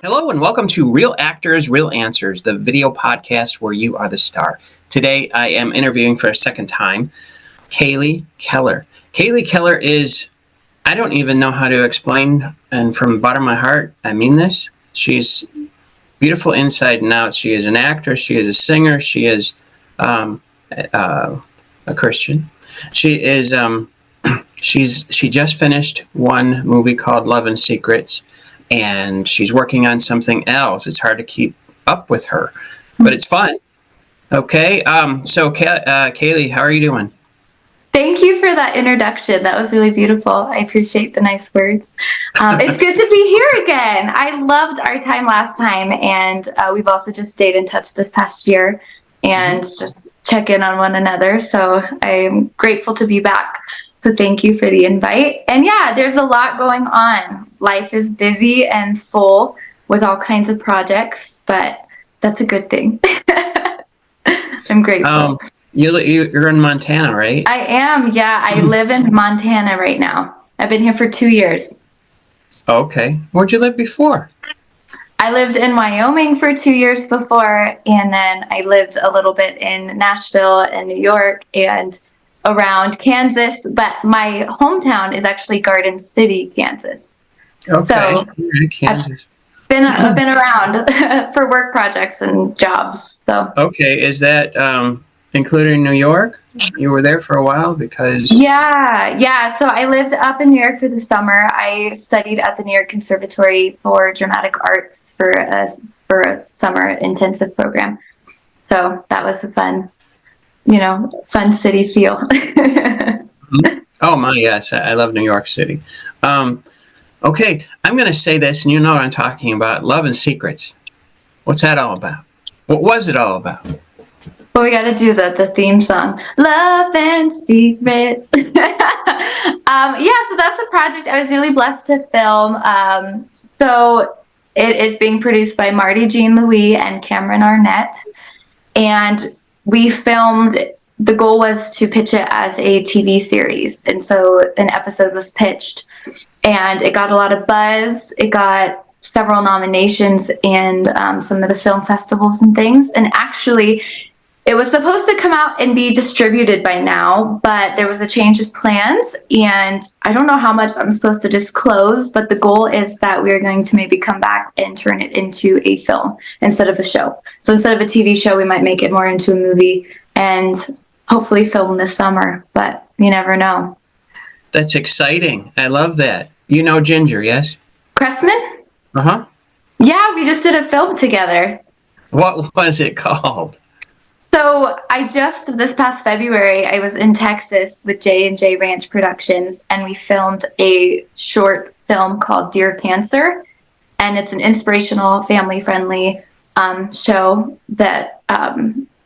Hello and welcome to Real Actors, Real Answers, the video podcast where you are the star. Today I am interviewing for a second time Kaylee Keller. Kaylee Keller is, I don't even know how to explain, and from the bottom of my heart, I mean this. She's beautiful inside and out. She is an actress, she is a singer, she is a Christian. She is, she just finished one movie called Love and Secrets. And she's working on something else. It's hard to keep up with her, but it's fun. Okay, so Kaylee, how are you doing? Thank you for that introduction. That was really beautiful. I appreciate the nice words. It's good to be here again. I loved our time last time, and we've also just stayed in touch this past year and just check in on one another. So I'm grateful to be back. So thank you for the invite. And yeah, there's a lot going on. Life is busy and full with all kinds of projects, but that's a good thing. I'm grateful. You're in Montana, right? I am, yeah. I live in Montana right now. I've been here for 2 years. Okay. Where'd you live before? I lived in Wyoming for 2 years before, and then I lived a little bit in Nashville and New York and around Kansas, but my hometown is actually Garden City, Kansas. Okay. So Kansas. I've been around for work projects and jobs. So okay, is that including New York? You were there for a while because yeah. So I lived up in New York for the summer. I studied at the New York Conservatory for Dramatic Arts for a summer intensive program. So that was a fun city feel. Oh my, yes, I love New York City. Okay, I'm going to say this, and you know what I'm talking about. Love and Secrets. What's that all about? What was it all about? Well, we got to do the theme song. Love and Secrets. So that's a project I was really blessed to film. So it is being produced by Marty Jean Louis and Cameron Arnett. And we filmed, the goal was to pitch it as a TV series. And so an episode was pitched and it got a lot of buzz. It got several nominations in some of the film festivals and things. And actually, it was supposed to come out and be distributed by now, but there was a change of plans. And I don't know how much I'm supposed to disclose, but the goal is that we're going to maybe come back and turn it into a film instead of a show. So instead of a TV show, we might make it more into a movie and hopefully film this summer, but you never know. That's exciting. I love that. You know Ginger, yes? Cressman? Uh-huh. Yeah, we just did a film together. What was it called? So this past February, I was in Texas with J&J Ranch Productions, and we filmed a short film called Dear Cancer. And it's an inspirational, family-friendly show that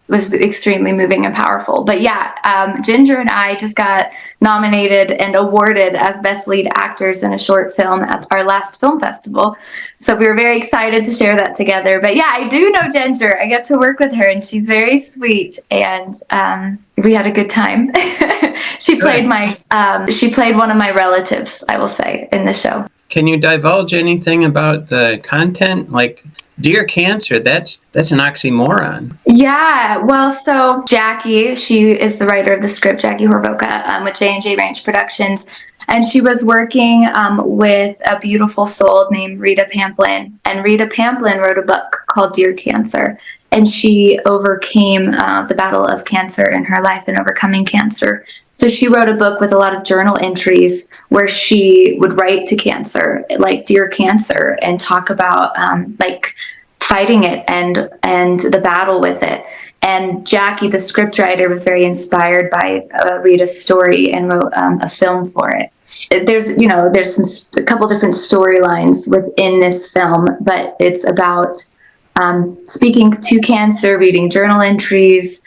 was extremely moving and powerful. But yeah, Ginger and I just got nominated and awarded as best lead actors in a short film at our last film festival. So we were very excited to share that together. But yeah, I do know Ginger. I get to work with her and she's very sweet, and we had a good time. She played one of my relatives, I will say, in the show. Can you divulge anything about the content? Like Dear Cancer, that's an oxymoron. Yeah, well, so Jackie, she is the writer of the script, Jackie Horboka, with J&J Ranch Productions, and she was working with a beautiful soul named Rita Pamplin, and Rita Pamplin wrote a book called Dear Cancer, and she overcame the battle of cancer in her life and overcoming cancer. So she wrote a book with a lot of journal entries where she would write to cancer, like Dear Cancer, and talk about fighting it and the battle with it. And Jackie, the scriptwriter, was very inspired by Rita's story and wrote a film for it. There's a couple different storylines within this film, but it's about speaking to cancer, reading journal entries,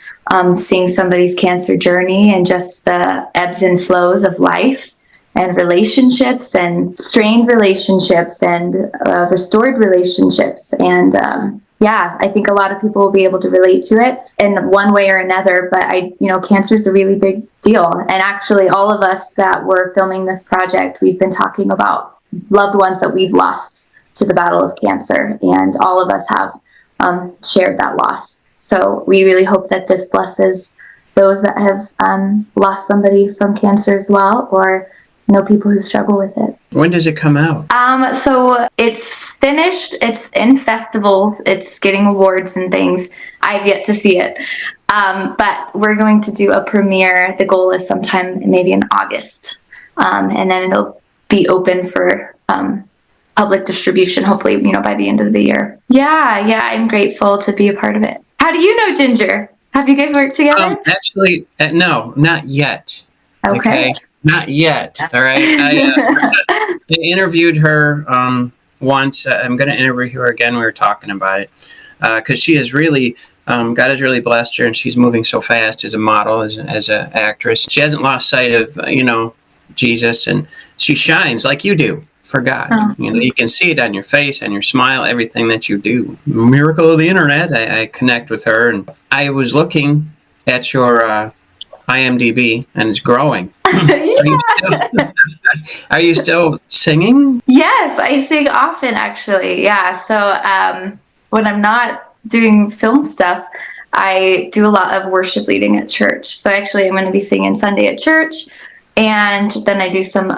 seeing somebody's cancer journey and just the ebbs and flows of life and relationships and strained relationships and restored relationships. And I think a lot of people will be able to relate to it in one way or another. But cancer is a really big deal. And actually, all of us that were filming this project, we've been talking about loved ones that we've lost to the battle of cancer, and all of us have shared that loss. So we really hope that this blesses those that have lost somebody from cancer as well, or know people who struggle with it. When does it come out? So it's finished. It's in festivals. It's getting awards and things. I've yet to see it. But we're going to do a premiere. The goal is sometime maybe in August. And then it'll be open for public distribution, hopefully, by the end of the year. Yeah, I'm grateful to be a part of it. How do you know Ginger? Have you guys worked together? Actually, no, not yet. Okay. Not yet. All right. I interviewed her once. I'm going to interview her again. We were talking about it because she is really, God has really blessed her, and she's moving so fast as a model, as an actress. She hasn't lost sight of, Jesus, and she shines like you do for God. Oh. You can see it on your face and your smile, everything that you do. Miracle of the internet. I connect with her, and I was looking at your IMDb, and it's growing. Are you still singing? Yes, I sing often, actually. Yeah. So when I'm not doing film stuff, I do a lot of worship leading at church. So actually, I'm going to be singing Sunday at church, and then I do some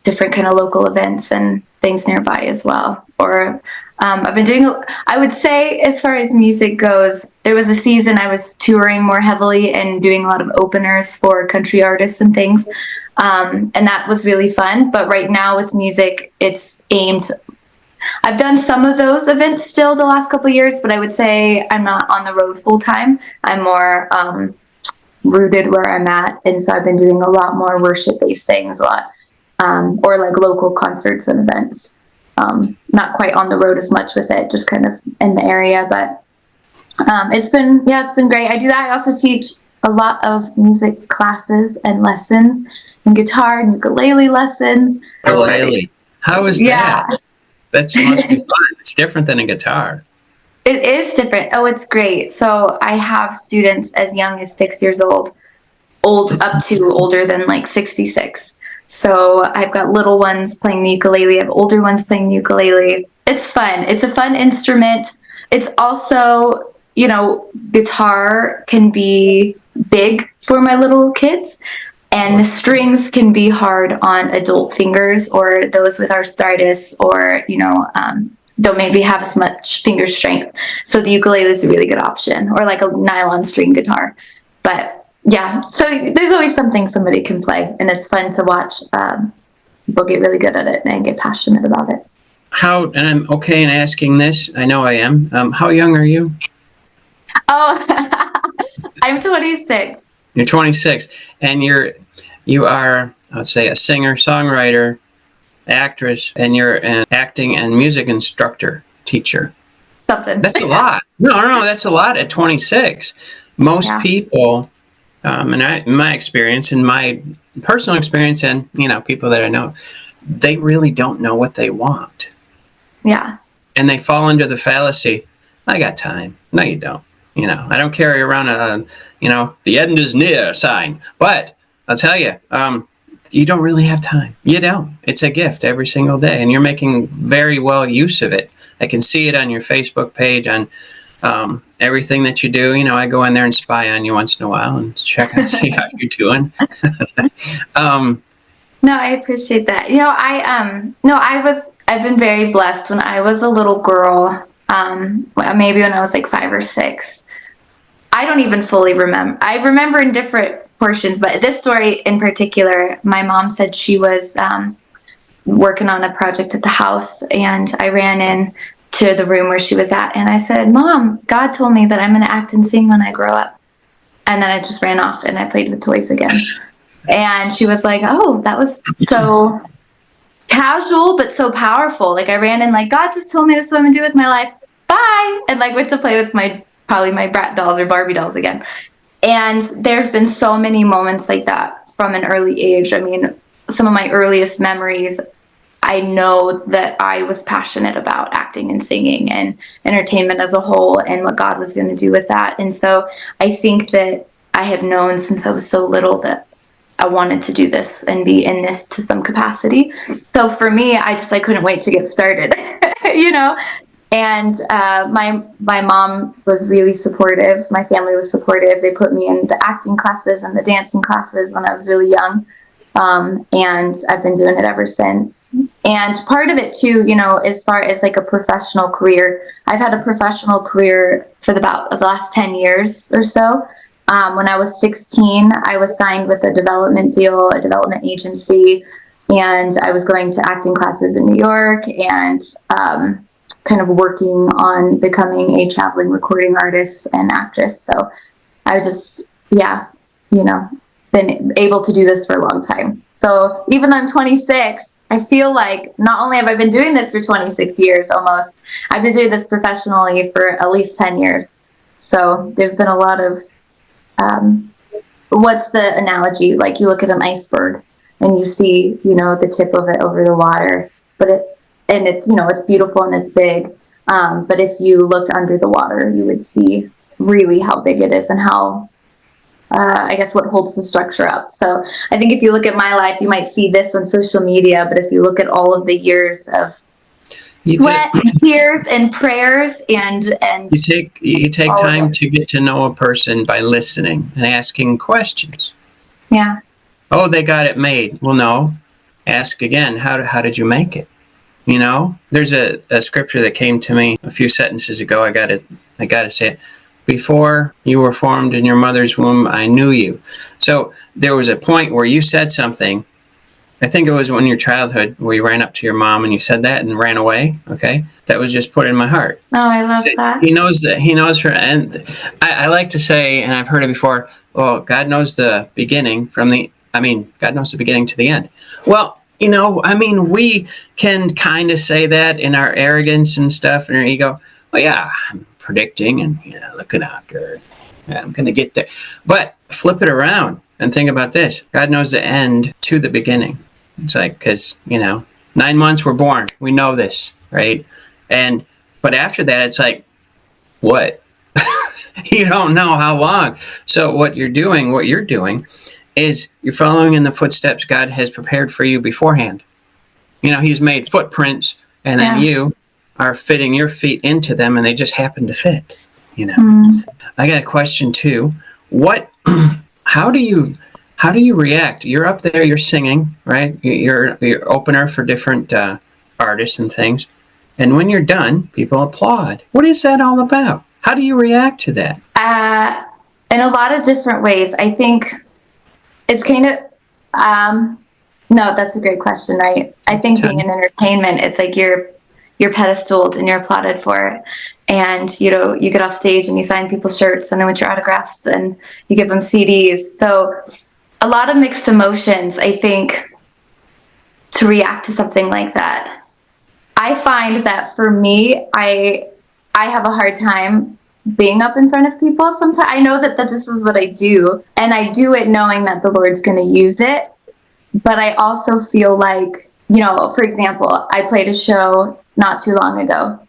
different kind of local events and things nearby as well. Or I've been doing, I would say, as far as music goes, there was a season I was touring more heavily and doing a lot of openers for country artists and things. And that was really fun. But right now with music, it's aimed, I've done some of those events still the last couple of years, but I would say I'm not on the road full time. I'm more rooted where I'm at. And so I've been doing a lot more worship-based things, or like local concerts and events. Not quite on the road as much with it, just kind of in the area, but it's been great. I do that. I also teach a lot of music classes and lessons, and guitar and ukulele lessons. Ukulele. How is that? That must be fun. It's different than a guitar. It is different. Oh, it's great. So I have students as young as 6 years old up to older than like 66. So I've got little ones playing the ukulele. I have older ones playing the ukulele. It's fun. It's a fun instrument. It's also, guitar can be big for my little kids, and the strings can be hard on adult fingers or those with arthritis or, don't maybe have as much finger strength. So the ukulele is a really good option, or like a nylon string guitar. But yeah, so there's always something somebody can play, and it's fun to watch people get really good at it and get passionate about it. And I'm okay in asking this. I know I am. How young are you? Oh, I'm 26. You're 26, and you are, I would say, a singer-songwriter, actress, and you're an acting and music instructor, teacher. Something. That's a lot. No, that's a lot at 26. Most people, in my experience, in my personal experience, and people that I know, they really don't know what they want. Yeah. And they fall into the fallacy. I got time. No, you don't. I don't carry around a, the end is near sign. But I'll tell you, you don't really have time. You don't. It's a gift every single day, and you're making very well use of it. I can see it on your Facebook page, on everything that you do. I go in there and spy on you once in a while and check and see how you're doing. No, I appreciate that. I've been very blessed. When I was a little girl, maybe when I was like 5 or 6, I don't even fully remember. I remember in different portions, but this story in particular, my mom said she was working on a project at the house, and I ran in to the room where she was at, and I said, "Mom, God told me that I'm going to act and sing when I grow up." And then I just ran off and I played with toys again. And she was like, "Oh, that was so casual, but so powerful." Like, I ran in like, "God just told me this is what I'm going to do with my life. Bye." And like went to play with probably my Brat dolls or Barbie dolls again. And there's been so many moments like that from an early age. I mean, some of my earliest memories, I know that I was passionate about acting and singing and entertainment as a whole and what God was going to do with that. And so I think that I have known since I was so little that I wanted to do this and be in this to some capacity. So for me, I couldn't wait to get started. you know. And my mom was really supportive. My family was supportive. They put me in the acting classes and the dancing classes when I was really young. And I've been doing it ever since. And part of it too, you know, as far as like a professional career, I've had a professional career for about the last 10 years or so. When I was 16, I was signed with a development deal, a development agency, and I was going to acting classes in New York and kind of working on becoming a traveling recording artist and actress. So I just, yeah, you know, been able to do this for a long time. So even though I'm 26, I feel like not only have I been doing this for 26 years almost, I've been doing this professionally for at least 10 years. So there's been a lot of, what's the analogy? Like you look at an iceberg and you see, you know, the tip of it over the water, and it's, you know, it's beautiful and it's big. But if you looked under the water, you would see really how big it is and how, I guess, what holds the structure up. So I think if you look at my life, you might see this on social media, but if you look at all of the years of sweat, tears, and prayers, and you take time to get to know a person by listening and asking questions. Yeah. Oh, they got it made. Well, no. Ask again. How did you make it? You know, there's a scripture that came to me a few sentences ago. I got to say it. Before you were formed in your mother's womb, I knew you. So there was a point where you said something. I think it was in your childhood where you ran up to your mom and you said that and ran away. Okay. That was just put in my heart. Oh, I love that. He knows her. And I like to say, and I've heard it before, well, God knows the beginning God knows the beginning to the end. Well, you know, I mean, we can kind of say that in our arrogance and stuff and our ego. Well, yeah, I'm predicting and, you know, looking out there. Yeah, I'm going to get there. But flip it around and think about this. God knows the end to the beginning. It's like, because, you know, 9 months we're born. We know this, right? But after that, it's like, what? You don't know how long. So what you're doing is you're following in the footsteps God has prepared for you beforehand. You know, he's made footprints, and then you are fitting your feet into them, and they just happen to fit, you know. I got a question too. How do you react? You're up there, you're singing, right? You're opener for different artists and things. And when you're done, people applaud. What is that all about? How do you react to that? In a lot of different ways. I think it's kind of, no, that's a great question, right? I think being in entertainment, it's like you're pedestaled and you're applauded for it. And, you know, you get off stage and you sign people's shirts and they want your autographs and you give them CDs. So a lot of mixed emotions, I think, to react to something like that. I find that for me, I have a hard time being up in front of people sometimes. I know that this is what I do, and I do it knowing that the Lord's going to use it. But I also feel like, you know, for example, I played a show not too long ago,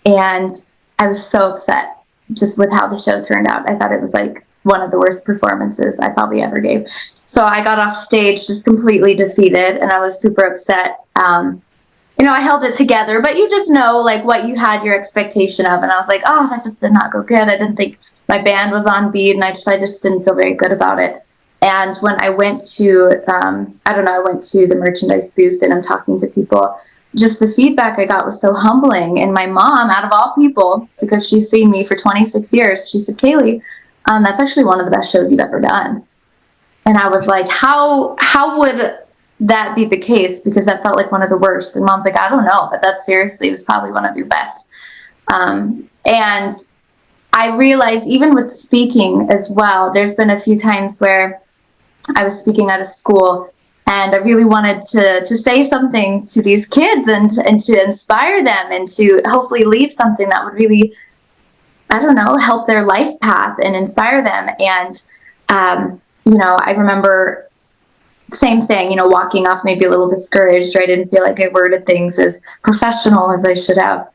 and I was so upset just with how the show turned out. I thought it was like one of the worst performances I probably ever gave. So I got off stage just completely defeated, and I was super upset. You know, I held it together, but you just know, like, what you had your expectation of. And I was like, oh, that just did not go good. I didn't think my band was on beat, and I just didn't feel very good about it. And when I went to, I went to the merchandise booth and I'm talking to people, just the feedback I got was so humbling. And my mom, out of all people, because she's seen me for 26 years, she said, Kaylee, that's actually one of the best shows you've ever done. And I was like, how would that be the case? Because that felt like one of the worst. And mom's like, I don't know, but that seriously was probably one of your best. And I realized even with speaking as well, there's been a few times where I was speaking at a school and I really wanted to say something to these kids and to inspire them and to hopefully leave something that would really, I don't know, help their life path and inspire them. And, you know, I remember same thing, you know, walking off maybe a little discouraged, or I didn't feel like I worded things as professional as I should have.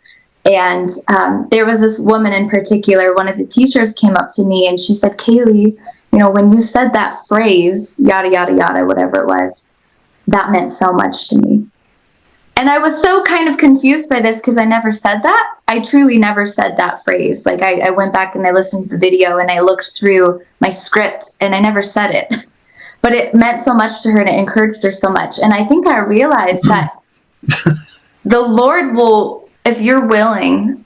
And there was this woman in particular, one of the teachers came up to me and she said, Kaylee, you know, when you said that phrase, yada, yada, yada, whatever it was, that meant so much to me. And I was so kind of confused by this because I never said that. I truly never said that phrase. Like I went back and I listened to the video and I looked through my script and I never said it. But it meant so much to her and it encouraged her so much. And I think I realized that the Lord will, if you're willing,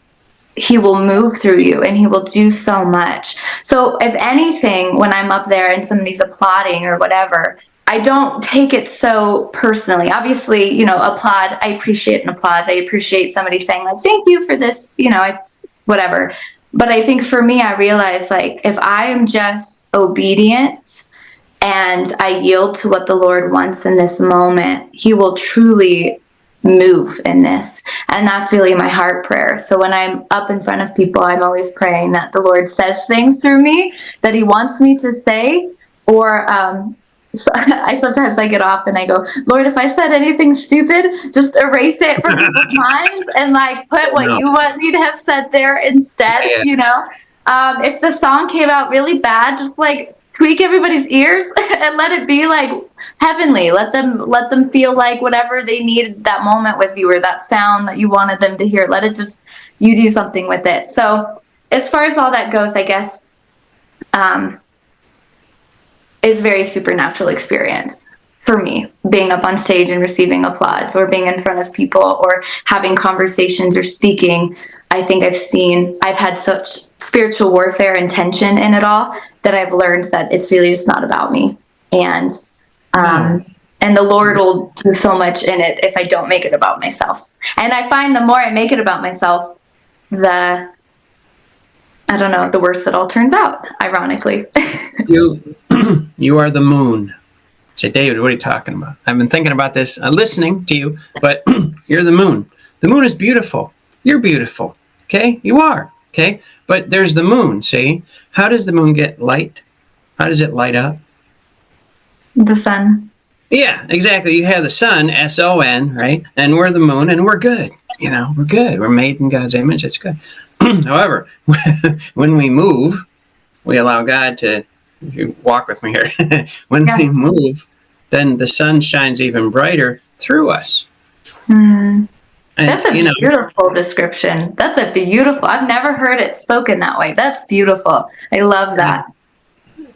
he will move through you and he will do so much. So if anything, when I'm up there and somebody's applauding or whatever, I don't take it so personally. Obviously, you know, applaud. I appreciate an applause. I appreciate somebody saying like, thank you for this, you know, whatever. But I think for me, I realize like, if I am just obedient and I yield to what the Lord wants in this moment, he will truly move in this. And that's really my heart prayer. So when I'm up in front of people, I'm always praying that the Lord says things through me that he wants me to say, or so I sometimes get off and I go, Lord, if I said anything stupid, just erase it from people's minds and like put what you want me to have said there instead. Yeah. You know, if the song came out really bad, just like tweak everybody's ears and let it be like heavenly. Let them feel like whatever they needed that moment with you, or that sound that you wanted them to hear. Let it just, you do something with it. So as far as all that goes, I guess, is very supernatural experience for me, being up on stage and receiving applause, or being in front of people, or having conversations, or speaking. I think I've had such spiritual warfare and tension in it all that I've learned that it's really just not about me. And the Lord will do so much in it if I don't make it about myself. And I find the more I make it about myself, the worse it all turns out, ironically. You are the moon. Say, David, what are you talking about? I've been thinking about this, listening to you, but you're the moon. The moon is beautiful. You're beautiful. Okay? You are. Okay? But there's the moon, see? How does the moon get light? How does it light up? The sun. Yeah, exactly. You have the sun, S-O-N, right? And we're the moon, and we're good. You know, we're good. We're made in God's image. It's good. However, when we move, we allow God to walk with me here. When we move, then the sun shines even brighter through us. And, that's a beautiful description. I've never heard it spoken that way. That's beautiful. I love that.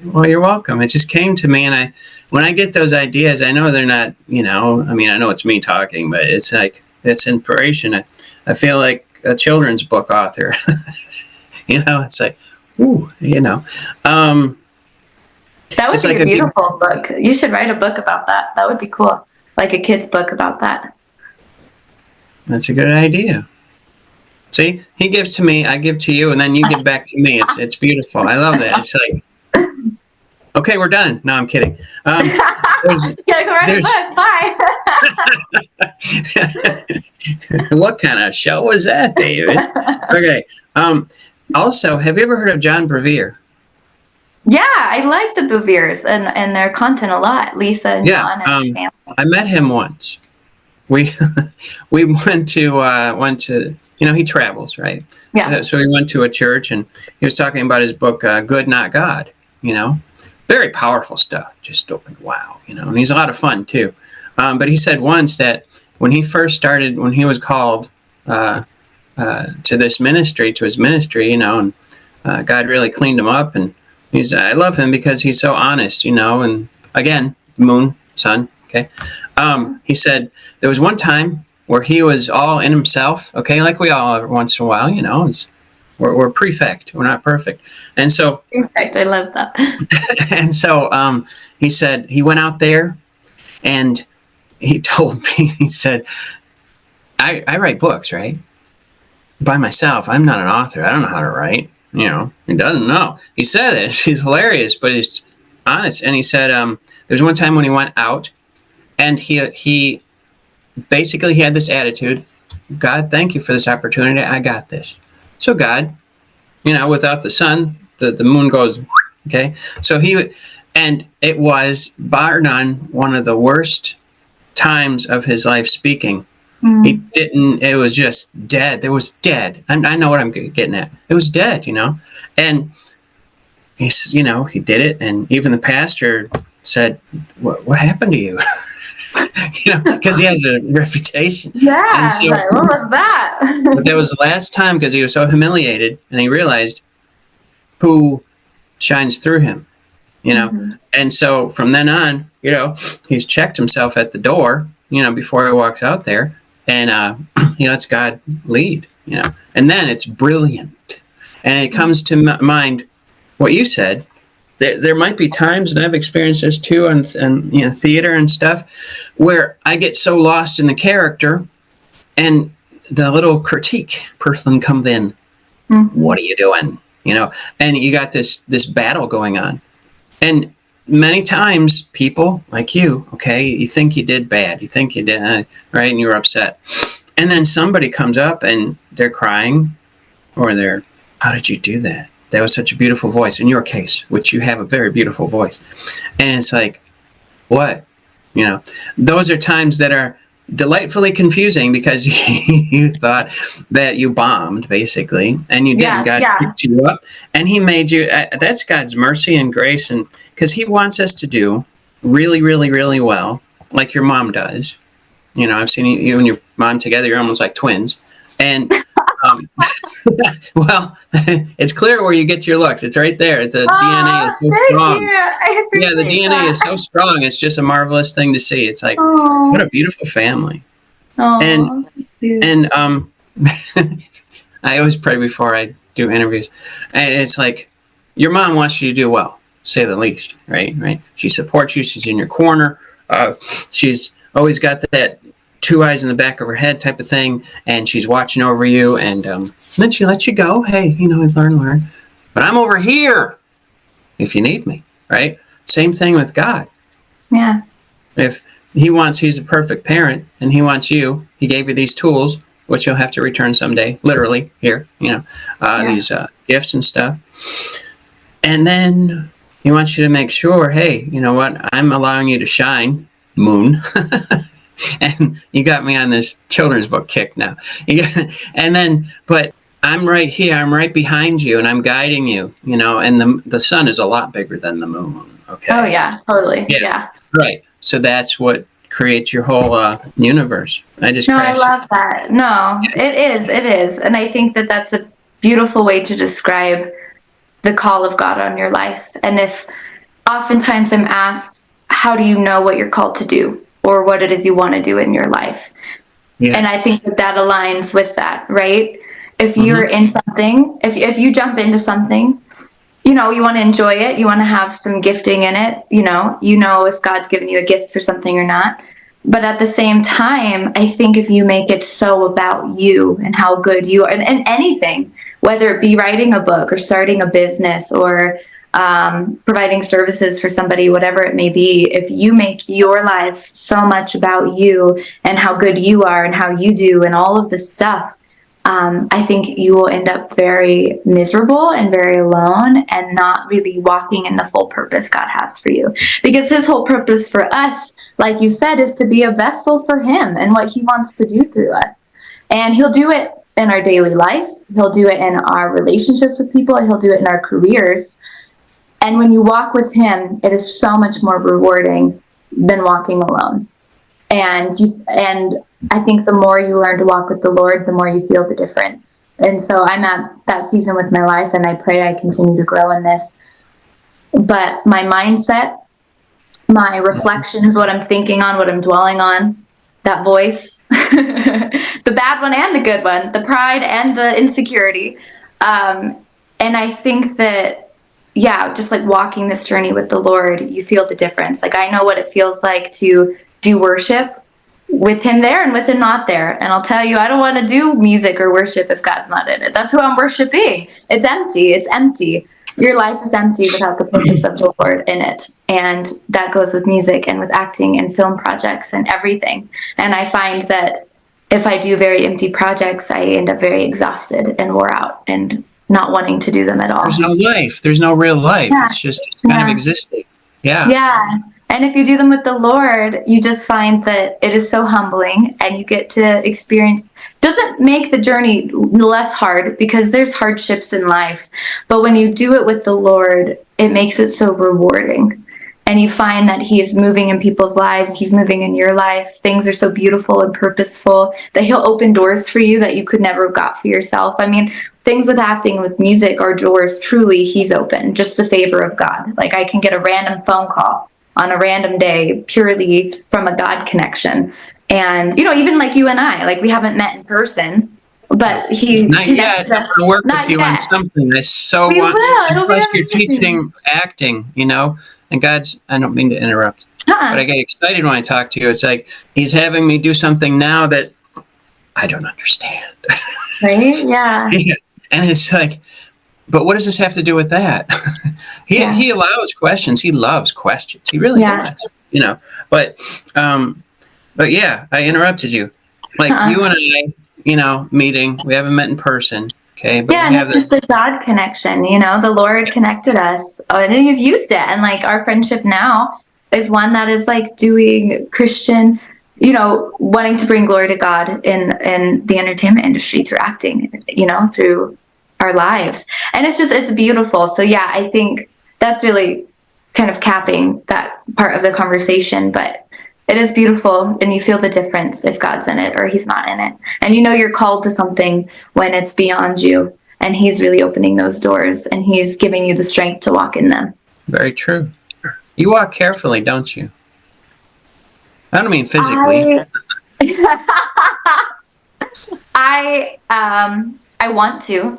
Well, you're welcome. It just came to me, and when I get those ideas, I know they're not, I know it's me talking, but it's like, it's inspiration. I feel like a children's book author. It's like, ooh, that would be like a beautiful book. You should write a book about that. That would be cool. Like a kid's book about that. That's a good idea. See, he gives to me, I give to you, and then you give back to me. It's beautiful. I love that. It's like, okay, we're done. No, I'm kidding. Just gotta go write a book. Bye. What kind of show was that, David? Okay. Also, have you ever heard of John Bevere? Yeah, I like the Beveres and their content a lot. Lisa and John and family. I met him once. We went to he travels, right? Yeah. So we went to a church, and he was talking about his book, Good Not God. Very powerful stuff. Just like, wow, and he's a lot of fun too. But he said once that when he first started, when he was called to his ministry, and God really cleaned him up, and I love him because he's so honest, and again, moon, sun, okay. He said there was one time where he was all in himself, okay, like we all every once in a while, we're prefect, we're not perfect, and so perfect. I love that. And so he said he went out there, and he told me, he said, I write books, right? By myself. I'm not an author. I don't know how to write. He doesn't know. He said it. He's hilarious, but he's honest. And he said there's one time when he went out, and he basically had this attitude: God, thank you for this opportunity. I got this. So God, without the sun, the moon goes, okay. So and it was bar none one of the worst times of his life speaking. He didn't, it was just dead. It was dead. I know what I'm getting at. It was dead, and he did it. And even the pastor said, what happened to you? because he has a reputation. And Yeah, so, what was but that that? was the last time because he was so humiliated, and he realized who shines through him. Hmm. And so from then on, he's checked himself at the door, before he walks out there, and he lets God lead, and then it's brilliant. And it comes to mind what you said. There might be times, and I've experienced this too, and theater and stuff, where I get so lost in the character, and the little critique person comes in. Hmm. What are you doing? And you got this battle going on, and many times people like you, okay, you think you did bad, you think you did right, and you're upset, and then somebody comes up and they're crying, or they're, how did you do that? That was such a beautiful voice. In your case, which you have a very beautiful voice, and it's like, what? Those are times that are delightfully confusing because you thought that you bombed basically, and you didn't. Yeah, God yeah, picked you up, and He made you. That's God's mercy and grace, and because He wants us to do really, really, really well, like your mom does. I've seen you and your mom together. You're almost like twins, and um, well, it's clear where you get your looks. It's right there. The DNA oh, is so thank strong. you, I Yeah, the appreciate DNA is that. so strong. It's just a marvelous thing to see. It's like, what Oh, a beautiful family. And oh, thank you. and I always pray before I do interviews. And it's like, your mom wants you to do well, say the least, right? Right. She supports you. She's in your corner. She's always got that two eyes in the back of her head type of thing, and she's watching over you. And then she lets you go. Hey, learn. But I'm over here if you need me, right? Same thing with God. Yeah, If he's a perfect parent, and he wants you, he gave you these tools, which you'll have to return someday, literally here, yeah, these gifts and stuff. And then he wants you to make sure, hey, you know what? I'm allowing you to shine, moon. And you got me on this children's book kick now. And then, but I'm right here, I'm right behind you, and I'm guiding you, and the sun is a lot bigger than the moon, oh okay? yeah, totally, Yeah, yeah. right. So that's what creates your whole universe. I just No, I crashed. love that. No, it is. And I think that that's a beautiful way to describe the call of God on your life. And if oftentimes I'm asked, how do you know what you're called to do or what it is you want to do in your life? Yeah. And I think that that aligns with that, right? If Mm-hmm. you're in something, if you jump into something, you want to enjoy it, you want to have some gifting in it, if God's given you a gift for something or not. But at the same time, I think if you make it so about you and how good you are, and anything, whether it be writing a book or starting a business or providing services for somebody, whatever it may be, if you make your life so much about you and how good you are and how you do and all of this stuff, I think you will end up very miserable and very alone and not really walking in the full purpose God has for you. Because His whole purpose for us, like you said, is to be a vessel for Him and what He wants to do through us. And He'll do it in our daily life, He'll do it in our relationships with people, He'll do it in our careers. And when you walk with Him, it is so much more rewarding than walking alone. And I think the more you learn to walk with the Lord, the more you feel the difference. And so I'm at that season with my life, and I pray I continue to grow in this. But my mindset, my reflections, what I'm thinking on, what I'm dwelling on, that voice, the bad one and the good one, the pride and the insecurity. And I think that, yeah, just like walking this journey with the Lord, you feel the difference. Like I know what it feels like to do worship with Him there and with Him not there. And I'll tell you, I don't want to do music or worship if God's not in it. That's who I'm worshiping. It's empty. It's empty. Your life is empty without the purpose of the Lord in it. And that goes with music and with acting and film projects and everything. And I find that if I do very empty projects, I end up very exhausted and wore out and not wanting to do them at There's all. no life. There's no real life. Yeah. It's just kind of Yeah. existing. Yeah. Yeah. And if you do them with the Lord, you just find that it is so humbling and you get to experience, doesn't make the journey less hard because there's hardships in life. But when you do it with the Lord, it makes it so rewarding. and you find that he's moving in people's lives, he's moving in your life. Things are so beautiful and purposeful that he'll open doors for you that you could never have got for yourself. I mean, things with acting, with music, are doors truly he's opened, just the favor of God. Like, I can get a random phone call on a random day purely from a God connection. And, even like you and I, like, we haven't met in person, but he Not yet. connected I us. want to work Not with you on yet. something. I so We want. will. And It'll be plus, you're amazing. teaching acting, and God's. I don't mean to interrupt, but I get excited when I talk to you. It's like He's having me do something now that I don't understand. Right? Yeah. Yeah. And it's like, but what does this have to do with that? He allows questions. He loves questions. He really does. But yeah, I interrupted you. Like you and I, meeting. We haven't met in person. Okay, but Yeah, we and have it's this. just a God connection, the Lord connected us, and he's used it. And like, our friendship now is one that is like doing Christian, wanting to bring glory to God in the entertainment industry through acting, through our lives. And it's beautiful. So yeah, I think that's really kind of capping that part of the conversation. But it is beautiful, and you feel the difference if God's in it or he's not in it. And you're called to something when it's beyond you, and he's really opening those doors, and he's giving you the strength to walk in them. Very true. You walk carefully, don't you? I don't mean physically. I want to,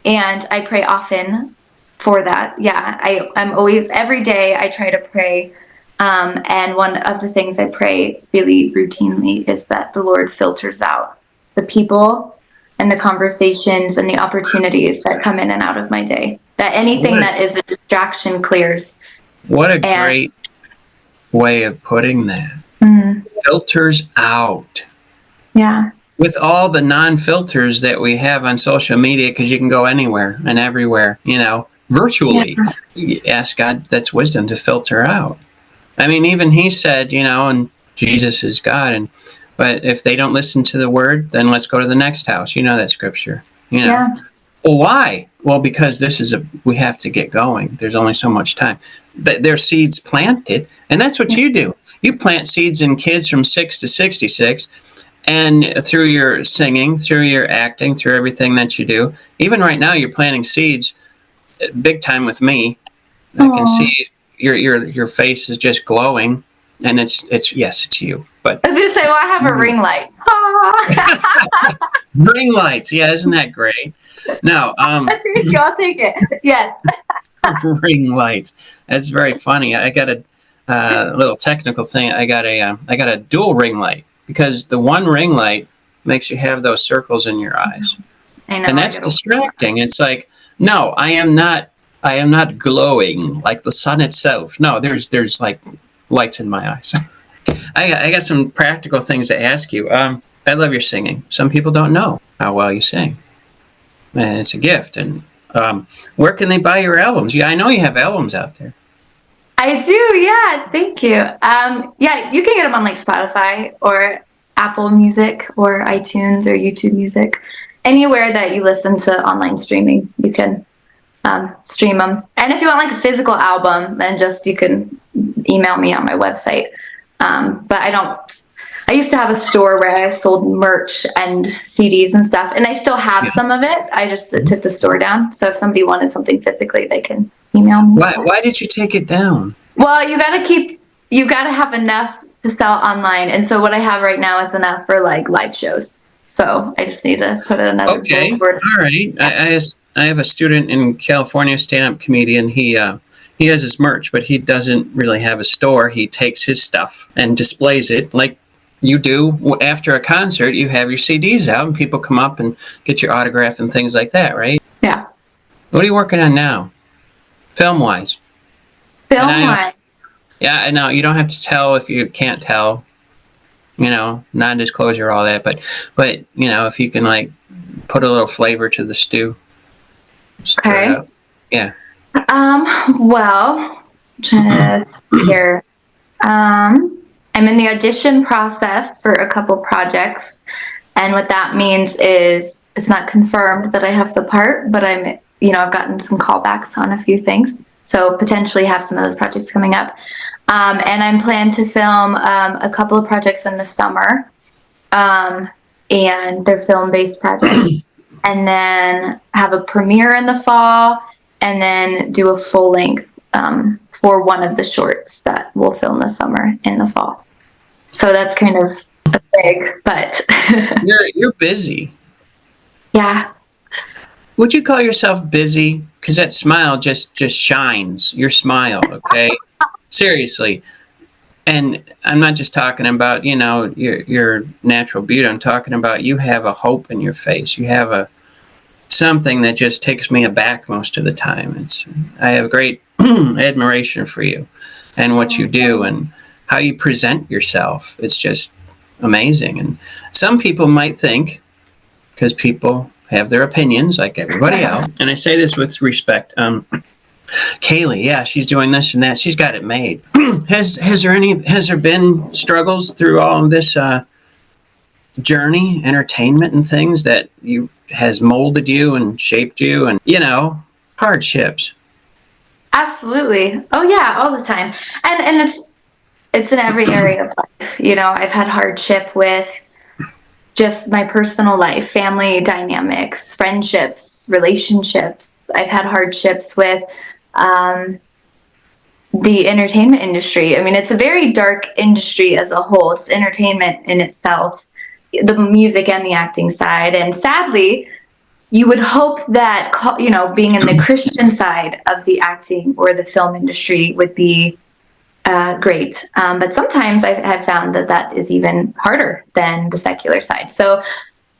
and I pray often for that. Yeah, I'm always, every day I try to pray. And one of the things I pray really routinely is that the Lord filters out the people and the conversations and the opportunities that come in and out of my day. That anything that is a distraction clears. What a great way of putting that. Filters out. Yeah. With all the non-filters that we have on social media, because you can go anywhere and everywhere, virtually. Yeah. You ask God, that's wisdom, to filter out. I mean, even he said, and Jesus is God, but if they don't listen to the word, then let's go to the next house. You know that scripture. Yeah. Well, why? Well, because we have to get going. There's only so much time. But there's seeds planted, and that's what you do. You plant seeds in kids from 6 to 66, and through your singing, through your acting, through everything that you do. Even right now, you're planting seeds big time with me. I can see your face is just glowing, and it's you. But I was gonna say, well, I have a ring light. Ring lights, yeah, isn't that great? No, I'll take it. Yes. Ring lights. That's very funny. I got a little technical thing. I got a dual ring light, because the one ring light makes you have those circles in your eyes, and that's distracting. It's like, no, I am not glowing like the sun itself. No, there's like lights in my eyes. I got some practical things to ask you. I love your singing. Some people don't know how well you sing, and it's a gift. And where can they buy your albums? Yeah, I know you have albums out there. I do, yeah. Thank you. Yeah, you can get them on like Spotify or Apple Music or iTunes or YouTube Music. Anywhere that you listen to online streaming, you can stream them. And if you want like a physical album, then you can email me on my website. But I used to have a store where I sold merch and CDs and stuff, and I still have some of it. I just took the store down. So if somebody wanted something physically, they can email me. Why did you take it down? Well, you gotta have enough to sell online. And so what I have right now is enough for like live shows. So I just need to put it another. Okay. All right. Yeah. I have a student in California, stand-up comedian. He has his merch, but he doesn't really have a store. He takes his stuff and displays it like you do. After a concert, you have your CDs out, and people come up and get your autograph and things like that, right? Yeah. What are you working on now, film-wise? Film-wise? Yeah, I know. You don't have to tell if you can't tell. Non-disclosure, all that. But if you can like put a little flavor to the stew. Okay. Yeah. Well, I'm trying to see here. I'm in the audition process for a couple projects, and what that means is it's not confirmed that I have the part, but I've gotten some callbacks on a few things, so potentially have some of those projects coming up. And I'm planning to film a couple of projects in the summer, and they're film-based projects. And then have a premiere in the fall, and then do a full length for one of the shorts that we'll film this summer in the fall. So that's kind of big, but You're busy. yeah. Would you call yourself busy? Because that smile just shines. Your smile, okay? Seriously. And I'm not just talking about, your natural beauty. I'm talking about you have a hope in your face. You have something that just takes me aback most of the time. I have great admiration for you and what you do and how you present yourself. It's just amazing. And some people might think, because people have their opinions like everybody else, and I say this with respect, Kaylee, yeah, she's doing this and that. She's got it made. Has there been struggles through all of this journey, entertainment and things that has molded you and shaped you and, hardships? Absolutely. Oh yeah, all the time. And it's in every area of life. I've had hardship with just my personal life, family dynamics, friendships, relationships. I've had hardships with the entertainment industry. I mean, it's a very dark industry as a whole. It's entertainment in itself, the music and the acting side. And sadly, you would hope that, being in the Christian side of the acting or the film industry would be great. But sometimes I've found that is even harder than the secular side. So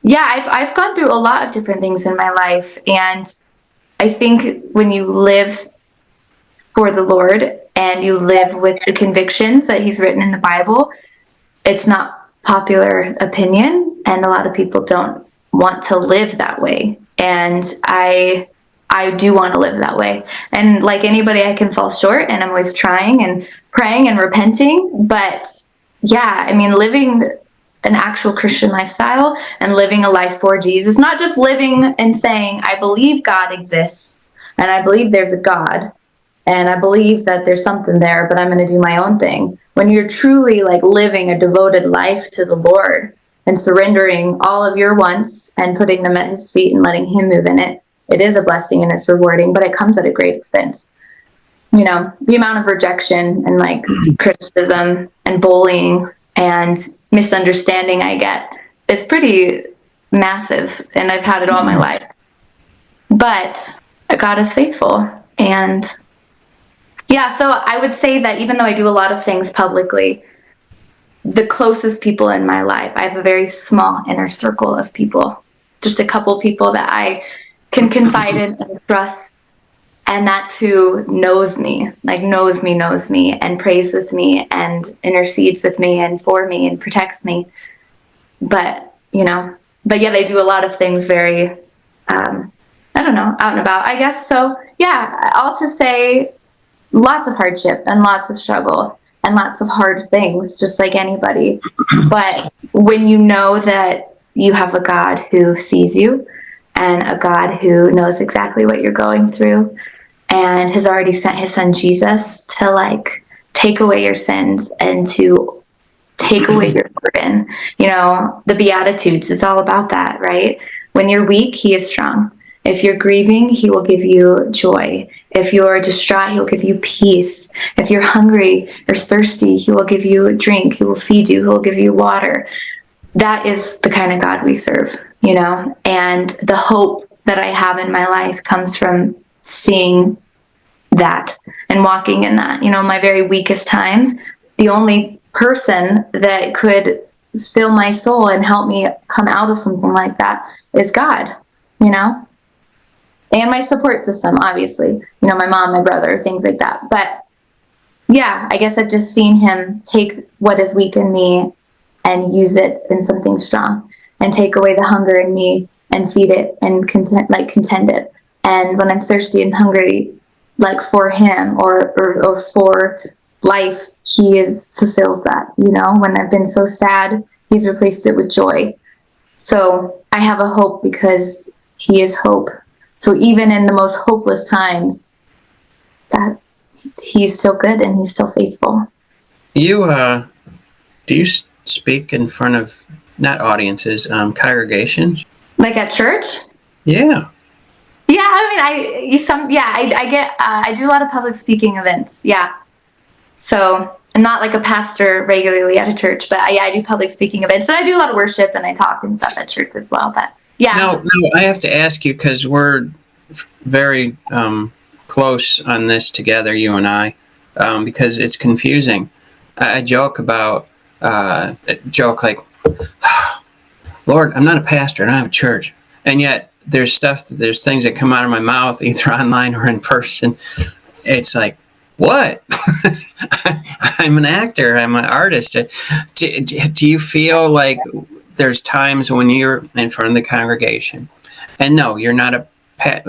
yeah, I've gone through a lot of different things in my life. And I think when you live for the Lord and you live with the convictions that he's written in the Bible, it's not popular opinion. And a lot of people don't want to live that way. And I do want to live that way. And like anybody, I can fall short, and I'm always trying and praying and repenting. But yeah, I mean, living an actual Christian lifestyle and living a life for Jesus, not just living and saying, I believe God exists and I believe there's a God and I believe that there's something there, but I'm going to do my own thing. When you're truly like living a devoted life to the Lord and surrendering all of your wants and putting them at his feet and letting him move in it, it is a blessing and it's rewarding, but it comes at a great expense. The amount of rejection and like criticism and bullying and misunderstanding I get is pretty massive, and I've had it all my life. But God is faithful. And yeah, so I would say that even though I do a lot of things publicly, the closest people in my life, I have a very small inner circle of people, just a couple people that I can confide in and trust. And that's who knows me, and prays with me and intercedes with me and for me and protects me. But yet I do a lot of things very, I don't know, out and about, I guess. So yeah, all to say, lots of hardship and lots of struggle and lots of hard things, just like anybody. But when you know that you have a God who sees you and a God who knows exactly what you're going through and has already sent his son Jesus to like take away your sins and to take away your burden. The Beatitudes, it's all about that, right? When you're weak, he is strong. If you're grieving, he will give you joy. If you're distraught, he will give you peace. If you're hungry or thirsty, he will give you a drink. He will feed you. He will give you water. That is the kind of God we serve, and the hope that I have in my life comes from seeing that and walking in that. My very weakest times, the only person that could fill my soul and help me come out of something like that is God, and my support system, obviously, my mom, my brother, things like that. But yeah, I guess I've just seen him take what is weak in me and use it in something strong, and take away the hunger in me and feed it and contend it. And when I'm thirsty and hungry, like for him or for life, he fulfills that. When I've been so sad, he's replaced it with joy. So I have a hope because he is hope. So even in the most hopeless times, he's still good and he's still faithful. You do you speak in front of not audiences, congregations? Like at church? Yeah. Yeah, I do a lot of public speaking events. Yeah. So I'm not like a pastor regularly at a church, but I do public speaking events, and I do a lot of worship, and I talk and stuff at church as well. But yeah. No, I have to ask you because we're very close on this together, you and I, because it's confusing. I joke about joke like, Lord, I'm not a pastor and I have a church, and yet there's things that come out of my mouth either online or in person. It's like, what? I'm an actor. I'm an artist. Do you feel like there's times when you're in front of the congregation, and no, you're not a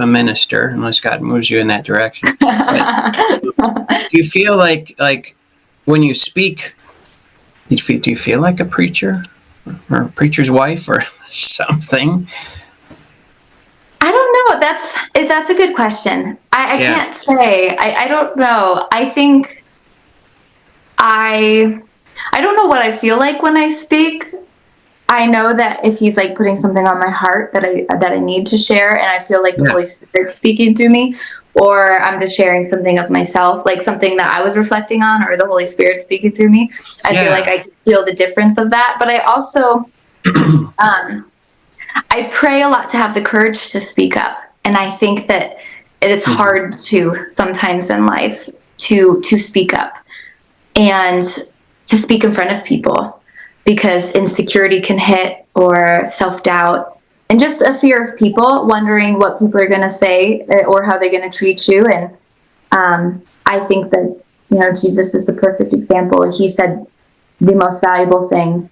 minister unless God moves you in that direction. But do you feel like when you speak, do you feel like a preacher or a preacher's wife or something? I don't know. That's a good question. I can't say. I don't know. I think I don't know what I feel like when I speak. I know that if he's like putting something on my heart that I need to share, and I feel like the Holy Spirit's speaking through me, or I'm just sharing something of myself, like something that I was reflecting on, or the Holy Spirit speaking through me. I feel like I can feel the difference of that. But I also I pray a lot to have the courage to speak up, and I think that it is hard to sometimes in life to speak up and to speak in front of people, because insecurity can hit, or self-doubt, and just a fear of people, wondering what people are going to say or how they're going to treat you. And I think that, Jesus is the perfect example. He said the most valuable thing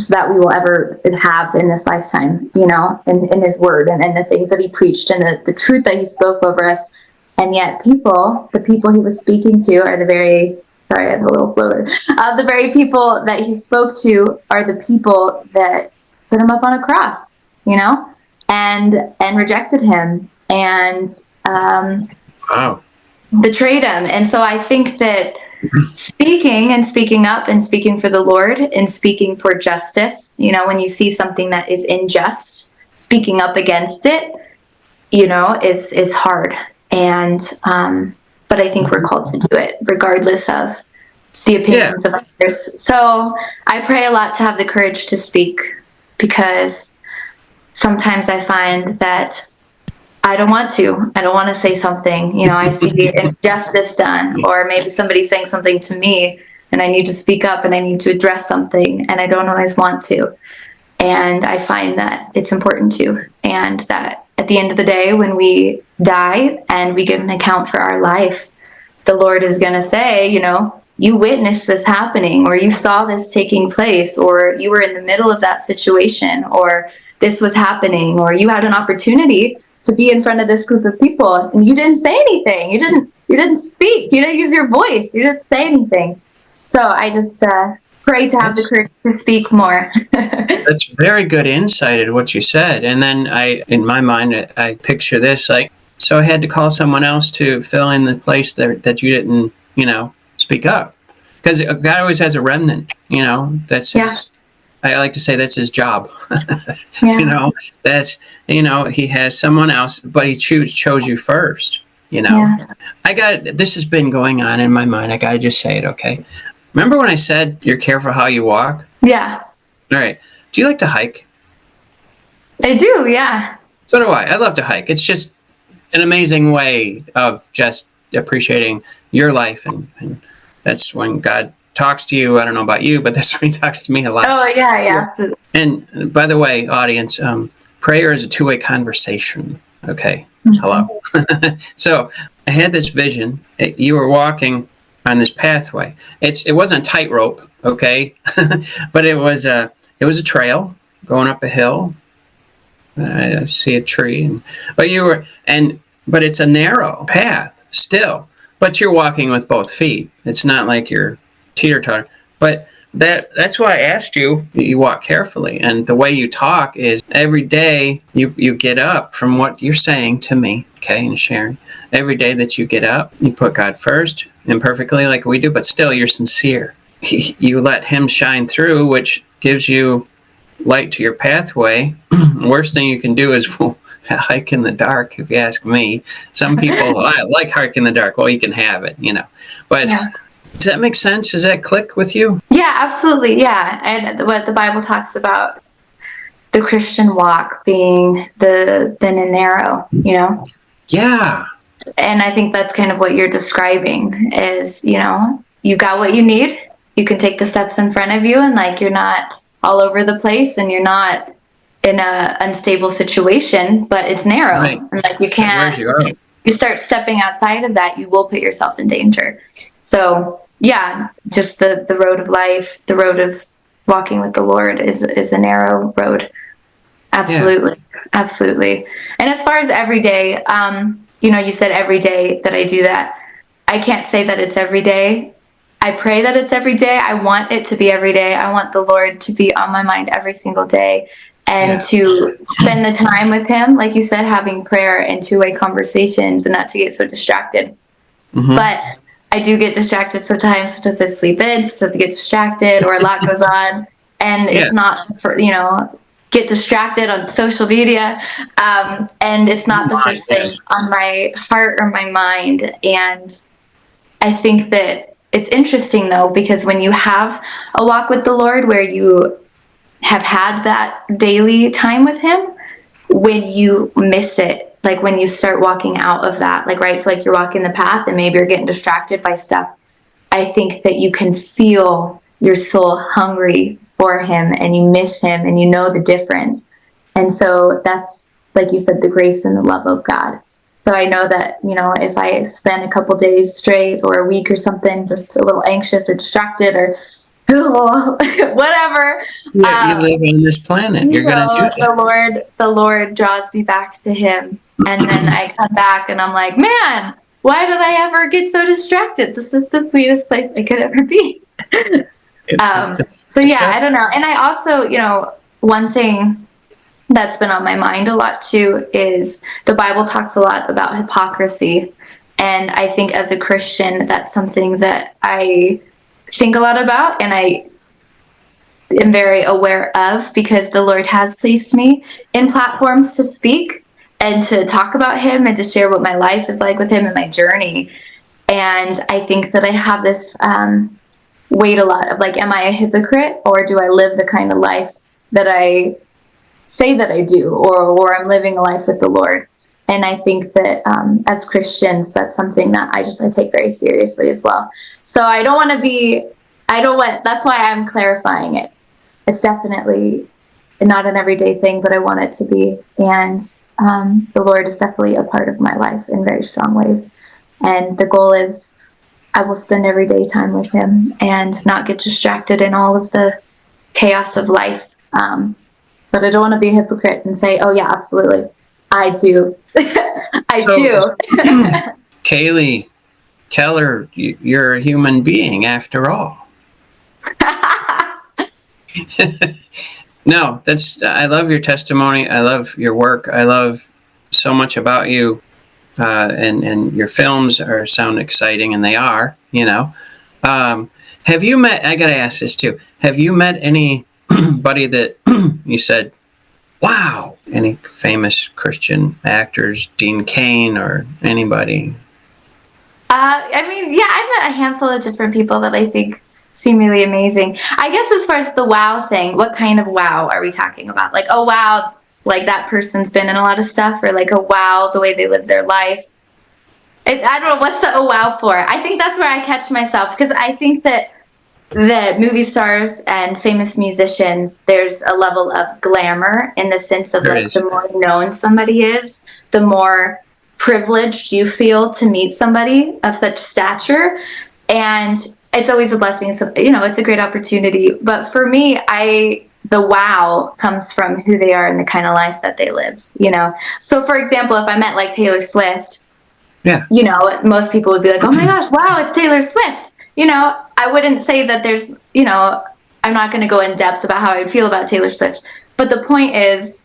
that we will ever have in this lifetime, in his word and the things that he preached and the truth that he spoke over us. And yet the people he was speaking to are sorry, I have a little floater. The very people that he spoke to are the people that put him up on a cross, and rejected him and betrayed him. And so I think that speaking and speaking up and speaking for the Lord and speaking for justice, when you see something that is unjust, speaking up against it, is hard. And but I think we're called to do it regardless of the opinions of others. So I pray a lot to have the courage to speak, because sometimes I find that I don't want to say something. I see injustice done, or maybe somebody's saying something to me and I need to speak up and I need to address something, and I don't always want to. And I find that it's important to, and that at the end of the day, when we die and we give an account for our life, the Lord is going to say, you witnessed this happening, or you saw this taking place, or you were in the middle of that situation, or this was happening, or you had an opportunity to be in front of this group of people and you didn't say anything. You didn't speak. You didn't use your voice. You didn't say anything. So I just pray to have the courage to speak more. That's very good insight at what you said. And then in my mind, I picture this so I had to call someone else to fill in the place that you didn't, speak up. Because God always has a remnant, that's his, I like to say that's his job. That's, he has someone else, but he chose you first, this has been going on in my mind. I got to just say it. Okay. Remember when I said you're careful how you walk? Yeah. All right. Do you like to hike? I do. Yeah. So do I. I love to hike. It's just an amazing way of just appreciating your life. And that's when God talks to you. I don't know about you, but that's when he talks to me a lot. Oh, yeah. And by the way, audience, prayer is a two-way conversation. Okay. Hello. So I had this vision. You were walking on this pathway. It wasn't a tightrope, okay, but it was a trail going up a hill. I see a tree, but it's a narrow path still. But you're walking with both feet. It's not like you're teeter-totter. But that's why I asked you. You walk carefully, and the way you talk is every day you get up from what you're saying to me, okay, and sharing. Every day that you get up, you put God first. imperfectly like we do, but still you're sincere. You let him shine through, which gives you light to your pathway. Worst thing you can do is hike in the dark, if you ask me. Some people like hike in the dark. Well, you can have it, But Yeah. does that make sense? Does that click with you? Yeah, absolutely. Yeah. And what the Bible talks about the Christian walk being the thin and narrow, Yeah. And I think that's kind of what you're describing is, you got what you need. You can take the steps in front of you and like you're not all over the place and you're not in a unstable situation, but it's narrow. Right. And like you Where's can't, your you start stepping outside of that, you will put yourself in danger. So yeah, just the road of life, the road of walking with the Lord is a narrow road. Absolutely. Yeah. Absolutely. And as far as every day, you said every day that I do that. I can't say that it's every day. I pray that it's every day. I want it to be every day. I want the Lord to be on my mind every single day and to spend the time with him. Like you said, having prayer and two-way conversations and not to get so distracted. Mm-hmm. But I do get distracted sometimes. Sometimes I sleep in, sometimes I get distracted or a lot goes on. And it's not for, get distracted on social media. And it's not the first thing on my heart or my mind. And I think that it's interesting though, because when you have a walk with the Lord where you have had that daily time with him, when you miss it, like when you start walking out of that, like, right, so like you're walking the path and maybe you're getting distracted by stuff, I think that you can feel your soul hungry for him and you miss him and you know the difference. And so that's, like you said, the grace and the love of God. So I know that, if I spend a couple days straight or a week or something, just a little anxious or distracted or whatever. You live on this planet. You're going to do that. The Lord draws me back to him. And then I come back and I'm like, man, why did I ever get so distracted? This is the sweetest place I could ever be. So yeah, I don't know. And I also, one thing that's been on my mind a lot too is the Bible talks a lot about hypocrisy. And I think as a Christian, that's something that I think a lot about and I am very aware of because the Lord has placed me in platforms to speak and to talk about him and to share what my life is like with him and my journey. And I think that I have this weight a lot of like, am I a hypocrite or do I live the kind of life that I say that I do or I'm living a life with the Lord? And I think that as Christians, that's something that I take very seriously as well. So that's why I'm clarifying it. It's definitely not an everyday thing, but I want it to be. And the Lord is definitely a part of my life in very strong ways. And the goal is I will spend everyday time with him and not get distracted in all of the chaos of life. But I don't want to be a hypocrite and say, oh yeah, absolutely. I do. I do. Kaylee Keller, you're a human being after all. No, I love your testimony. I love your work. I love so much about you. And your films sound exciting, and they are, Have you met, I got to ask this too, have you met anybody that you said, wow, any famous Christian actors, Dean Cain or anybody? I've met a handful of different people that I think seem really amazing. I guess as far as the wow thing, what kind of wow are we talking about? Like, oh, wow, like that person's been in a lot of stuff, or like, oh, wow, the way they live their life. I don't know, what's the oh, wow for? I think that's where I catch myself, because I think that movie stars and famous musicians, there's a level of glamour in the sense of the more known somebody is, the more privileged you feel to meet somebody of such stature. And it's always a blessing. So, it's a great opportunity. But for me, the wow comes from who they are and the kind of life that they live, So for example, if I met like Taylor Swift, most people would be like, oh my gosh, wow, it's Taylor Swift. I wouldn't say that there's, I'm not going to go in depth about how I feel about Taylor Swift. But the point is,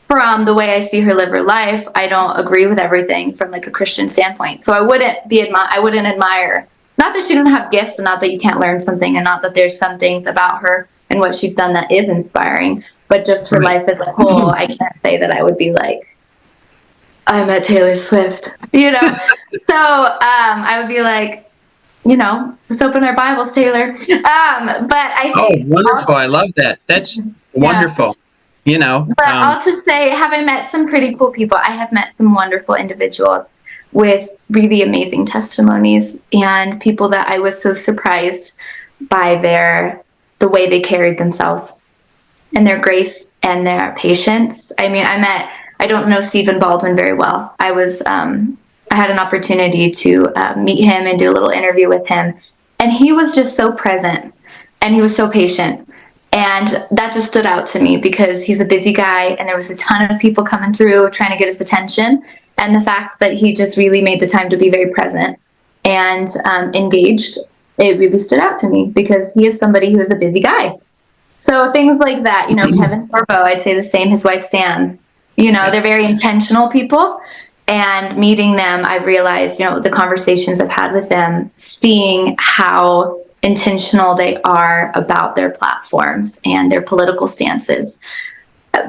from the way I see her live her life, I don't agree with everything from like a Christian standpoint. So I wouldn't admire not that she doesn't have gifts and not that you can't learn something and not that there's some things about her and what she's done that is inspiring, but just for life as a whole, I can't say that I would be like, I met Taylor Swift, you know? So I would be like, you know, let's open our Bibles, Taylor. But I think wonderful. I love that. That's wonderful. You know, but I'll just say, having met some pretty cool people, I have met some wonderful individuals with really amazing testimonies and people that I was so surprised by the way they carried themselves and their grace and their patience. I mean, I don't know Stephen Baldwin very well. I had an opportunity to meet him and do a little interview with him. And he was just so present and he was so patient. And that just stood out to me because he's a busy guy and there was a ton of people coming through trying to get his attention. And the fact that he just really made the time to be very present and engaged, it really stood out to me because he is somebody who is a busy guy. So things like that, you know, Kevin Sorbo, I'd say the same, his wife Sam, you know, they're very intentional people. And meeting them, I've realized, you know, the conversations I've had with them, seeing how intentional they are about their platforms and their political stances,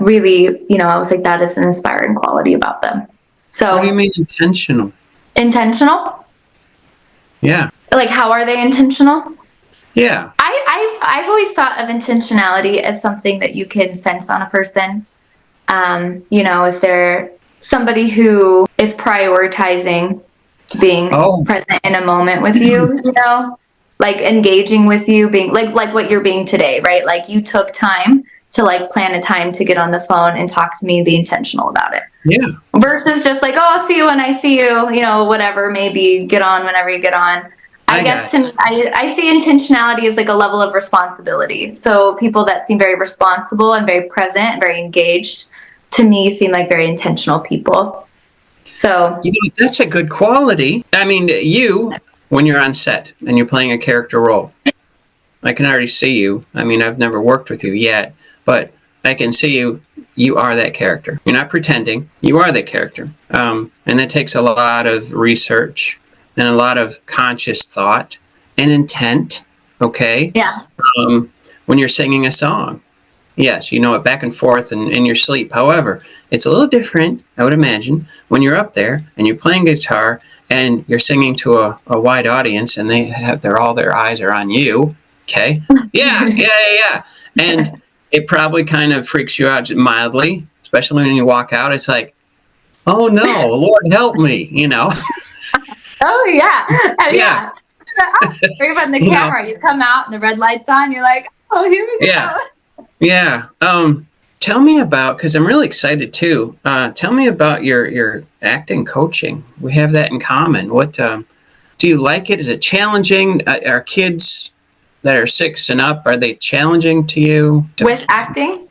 really, you know, I was like, that is an inspiring quality about them. So what do you mean intentional? Intentional? Yeah. Like, how are they intentional? Yeah. I've always thought of intentionality as something that you can sense on a person. You know, if they're somebody who is prioritizing being present in a moment with you, you know, like engaging with you, being like what you're being today, right? Like you took time to like plan a time to get on the phone and talk to me and be intentional about it. Yeah. Versus just like, oh, I'll see you when I see you, you know, whatever, maybe get on whenever you get on. I guess to me, I see intentionality as like a level of responsibility. So people that seem very responsible and very present and very engaged, to me, seem like very intentional people. So, you know, that's a good quality. I mean, you, when you're on set and you're playing a character role, I can already see you. I mean, I've never worked with you yet, but I can see you. You are that character. You're not pretending. You are that character. And that takes a lot of research and a lot of conscious thought and intent. Okay. Yeah. When you're singing a song, yes, you know it back and forth and in your sleep. However, it's a little different, I would imagine, when you're up there and you're playing guitar and you're singing to a wide audience and all their eyes are on you. Okay. Yeah. And it probably kind of freaks you out mildly, especially when you walk out. It's like, oh no, Lord help me, you know? Oh yeah. Even the camera, you come out and the red light's on, you're like, oh, here we go. Yeah. Tell me about, because I'm really excited too. Tell me about your acting coaching. We have that in common. What do you like it? Is it challenging? Are kids that are 6 and up, are they challenging to you? With acting?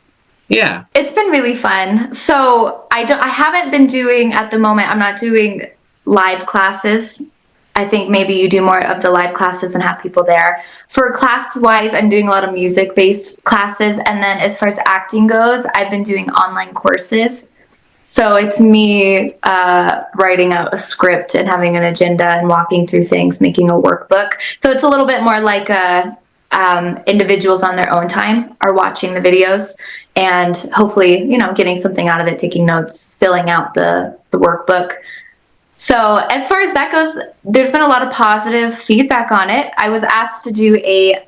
Yeah. It's been really fun. So I haven't been doing at the moment. I'm not doing live classes. I think maybe you do more of the live classes and have people there. For class-wise, I'm doing a lot of music-based classes. And then as far as acting goes, I've been doing online courses. So it's me writing out a script and having an agenda and walking through things, making a workbook. So it's a little bit more like individuals on their own time are watching the videos and hopefully, you know, getting something out of it, taking notes, filling out the workbook. So as far as that goes, there's been a lot of positive feedback on it. I was asked to do a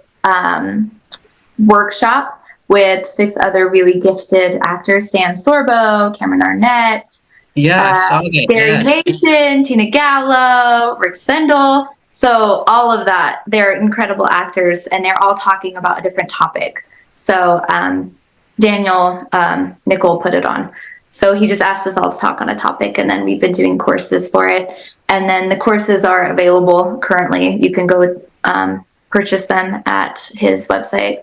workshop with 6 other really gifted actors, Sam Sorbo, Cameron Arnett, I saw that. Barry Nation, Tina Gallo, Rick Sendel. So all of that, they're incredible actors and they're all talking about a different topic. So Daniel Nicole put it on. So he just asked us all to talk on a topic, and then we've been doing courses for it. And then the courses are available currently. You can go purchase them at his website,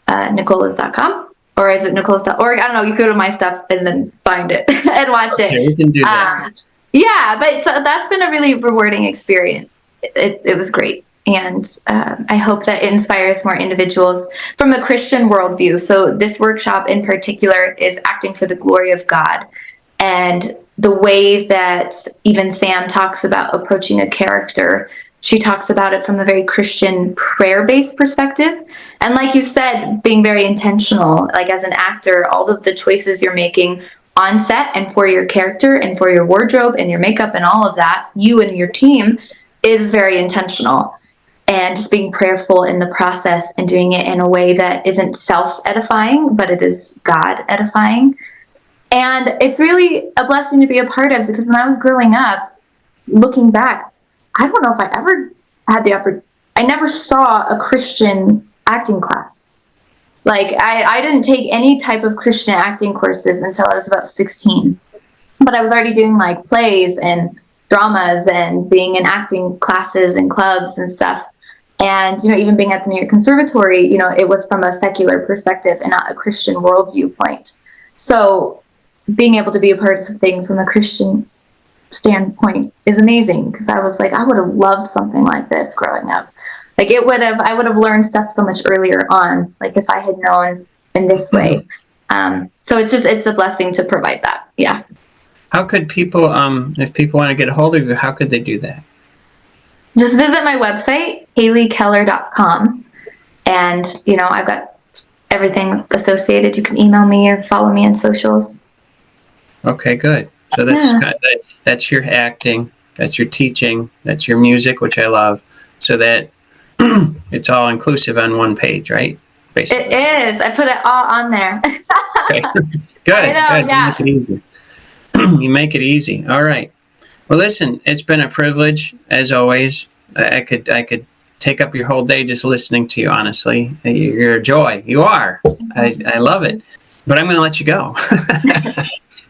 nicolas.com. Or is it nicolas.org? I don't know. You go to my stuff and then find it and watch it. We can do that. Yeah, but that's been a really rewarding experience. It was great. And I hope that it inspires more individuals from a Christian worldview. So this workshop in particular is acting for the glory of God. And the way that even Sam talks about approaching a character she talks about it from a very Christian prayer-based perspective. And like you said, being very intentional, like as an actor, all of the choices you're making on set and for your character and for your wardrobe and your makeup and all of that, you and your team, is very intentional. And just being prayerful in the process and doing it in a way that isn't self-edifying, but it is God-edifying. And it's really a blessing to be a part of, because when I was growing up, looking back, I don't know if I ever had the opportunity. I never saw a Christian acting class. Like, I didn't take any type of Christian acting courses until I was about 16. But I was already doing like plays and dramas and being in acting classes and clubs and stuff. And, even being at the New York Conservatory, it was from a secular perspective and not a Christian worldview point. So being able to be a part of something from a Christian standpoint is amazing, because I was like, I would have loved something like this growing up. Like I would have learned stuff so much earlier on, like if I had known in this way. So it's a blessing to provide that. Yeah. How could people, if people want to get a hold of you, how could they do that? Just visit my website, KayleeKeller.com. And, I've got everything associated. You can email me or follow me on socials. Okay, good. So that's your acting, that's your teaching, that's your music, which I love. So that it's all inclusive on one page, right? Basically. It is. I put it all on there. Okay. Good. I know, Good. yeah. You make it easy. You make it easy. All right. Well, listen, it's been a privilege as always. I could take up your whole day just listening to you. Honestly, you're a joy. You are. I love it. But I'm going to let you go.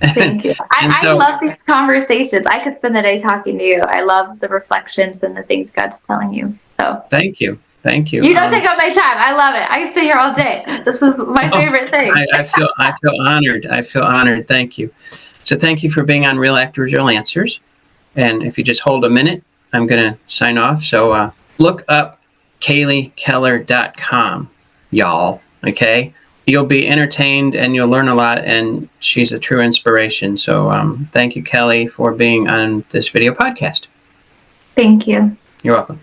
Thank you. I love these conversations. I could spend the day talking to you. I love the reflections and the things God's telling you. So thank you. Thank you. You don't take up my time. I love it. I can sit here all day. This is my favorite thing. I feel honored. I feel honored. Thank you. So thank you for being on Real Actors, Real Answers. And if you just hold a minute, I'm going to sign off. So look up KayleeKeller.com, y'all. Okay. You'll be entertained and you'll learn a lot, and she's a true inspiration. So thank you, Kelly, for being on this video podcast. Thank you. You're welcome.